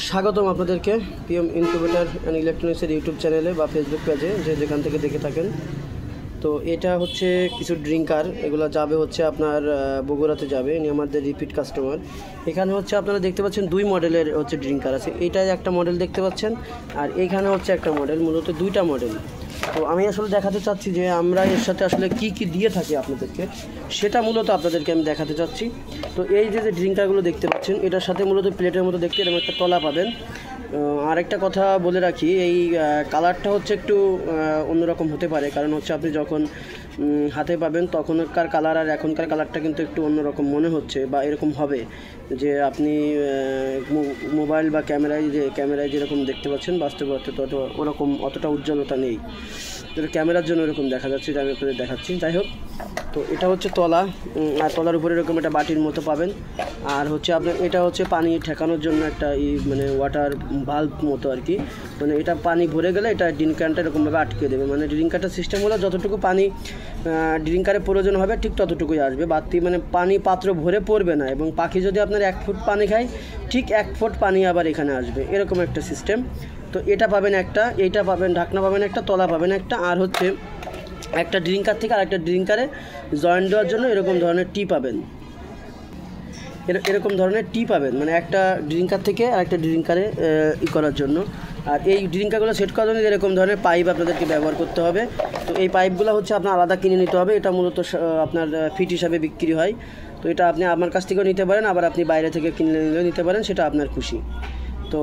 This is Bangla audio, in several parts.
স্বাগতম আপনাদেরকে পিএম ইনকিউবেটর অ্যান্ড ইলেকট্রনিক্সের ইউটিউব চ্যানেলে বা ফেসবুক পেজে যেখান থেকে দেখে থাকেন। তো এটা হচ্ছে কিছু ড্রিঙ্কার, এগুলো যাবে হচ্ছে আপনার বগুড়াতে যাবে, ইনি আমাদের রিপিট কাস্টমার। এখানে হচ্ছে আপনারা দেখতে পাচ্ছেন দুই মডেলের হচ্ছে ড্রিঙ্কার আছে, এইটাই একটা মডেল দেখতে পাচ্ছেন, আর এইখানে হচ্ছে একটা মডেল, মূলত দুইটা মডেল। তো আমি আসলে দেখাতে চাচ্ছি যে আমরা এর সাথে আসলে কি কি দিয়ে থাকি আপনাদেরকে, সেটা মূলত আপনাদেরকে আমি দেখাতে চাচ্ছি। তো এই যে ড্রিঙ্কারগুলো দেখতে পাচ্ছেন, এটার সাথে মূলত প্লেটের মতো দেখতে এরকম একটা তলা পাবেন। আরেকটা কথা বলে রাখি, এই কালারটা হচ্ছে একটু অন্যরকম হতে পারে, কারণ হচ্ছে আপনি যখন হাতে পাবেন তখনকার কালার আর এখনকার কালারটা কিন্তু একটু অন্যরকম মনে হচ্ছে, বা এরকম হবে যে আপনি মোবাইল বা ক্যামেরায় যেরকম দেখতে পাচ্ছেন, বাস্তবে ওরকম অতটা উজ্জ্বলতা নেই, ক্যামেরার জন্য এরকম দেখা যাচ্ছে, যে আমি আপনাদের দেখাচ্ছি। যাই হোক, তো এটা হচ্ছে তলা, আর তলার উপরে এরকম একটা বাটির মতো পাবেন। আর হচ্ছে আপনার এটা হচ্ছে পানি ঠেকানোর জন্য একটা মানে ওয়াটার বাল্ব মতো আর কি, মানে এটা পানি ভরে গেলে এটা ড্রিঙ্কারটা এরকমভাবে আটকে দেবে। মানে ড্রিঙ্কারটার সিস্টেম হলো যতটুকু পানি ড্রিঙ্কারে প্রয়োজন হবে ঠিক ততটুকুই আসবে, বাড়তি মানে পানি পাত্র ভরে পড়বে না। এবং পাখি যদি আপনার 1 ফুট পানি খায়, ঠিক 1 ফুট পানি আবার এখানে আসবে, এরকম একটা সিস্টেম। তো এটা পাবেন একটা, এইটা পাবেন, ঢাকনা পাবেন একটা, তলা পাবেন একটা, আর হচ্ছে একটা ড্রিঙ্কার থেকে আরেকটা ড্রিঙ্কারে জয়েন্ট দেওয়ার জন্য এরকম ধরনের টি পাবেন, এরকম ধরনের টি পাবেন, মানে একটা ড্রিঙ্কার থেকে আরেকটা ড্রিঙ্কারে করার জন্য। আর এই ড্রিঙ্কারগুলো সেট করার জন্য এরকম ধরনের পাইপ আপনাদেরকে ব্যবহার করতে হবে। তো এই পাইপগুলো হচ্ছে আপনার আলাদা কিনে নিতে হবে, এটা মূলত আপনার ফিট হিসাবে বিক্রি হয়। তো এটা আপনি আমার কাছ থেকেও নিতে পারেন, আবার আপনি বাইরে থেকে কিনে নিলেও নিতে পারেন, সেটা আপনার খুশি। তো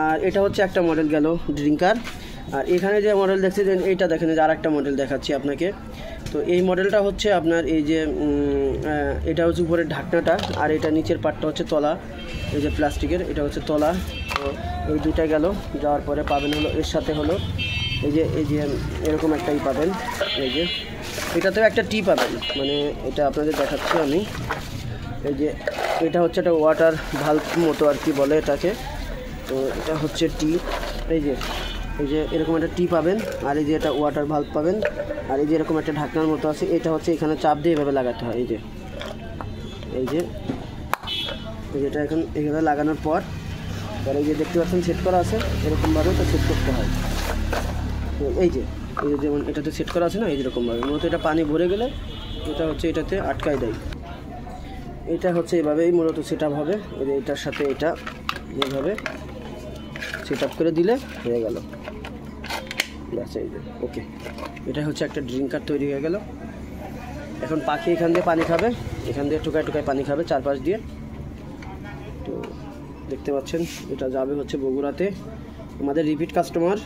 আর এটা হচ্ছে একটা মডেল গেল ড্রিঙ্কার। আর এখানে যে মডেল দেখছেন, এইটা দেখেন, যে আরেকটা মডেল দেখাচ্ছি আপনাকে। তো এই মডেলটা হচ্ছে আপনার এই যে এটা হচ্ছে উপরের ঢাকনাটা, আর এটা নিচের পাটটা হচ্ছে তলা, এই যে প্লাস্টিকের, এটা হচ্ছে তলা। তো এই দুইটা গেল, যাওয়ার পরে পাবেন হলো এর সাথে হলো এই যে এরকম একটাই পাবেন, এই যে এটাতেও একটা টি পাবেন, মানে এটা আপনাদের দেখাচ্ছি আমি। এই যে এটা হচ্ছে একটা ওয়াটার ভাল্ব মতো আর কি বলে এটাকে। তো এটা হচ্ছে টি, এই যে এরকম একটা টি পাবেন, আর এই যে এটা ওয়াটার ভাল্ব পাবেন, আর এই যে এরকম একটা ঢাকনার মতো আছে, এটা হচ্ছে এখানে চাপ দিয়ে এভাবে লাগাতে হয়। এই যে এটা এখন এইভাবে লাগানোর পর এই যে দেখতে পাচ্ছেন সেট করা আছে, এরকমভাবে তো সেট করতে হয়। তো এই যে যেমন এটাতে সেট করা আছে না, এই যেরকমভাবে মূলত এটা পানি ভরে গেলে এটা হচ্ছে এটাতে আটকায় দেয়। এটা হচ্ছে এভাবেই মূলত সেট আপ হবে, এটার সাথে এটা এইভাবে সেট আপ করে দিলে হয়ে গেল, এই যে ওকে। এটা হচ্ছে একটা ড্রিঙ্কার তৈরি হয়ে গেল। এখন পাখি এখান দিয়ে পানি খাবে, এখান দিয়ে টুকায় পানি খাবে চারপাশ দিয়ে। তো দেখতে পাচ্ছেন এটা যাবে হচ্ছে বগুড়াতে, আমাদের রিপিট কাস্টমার।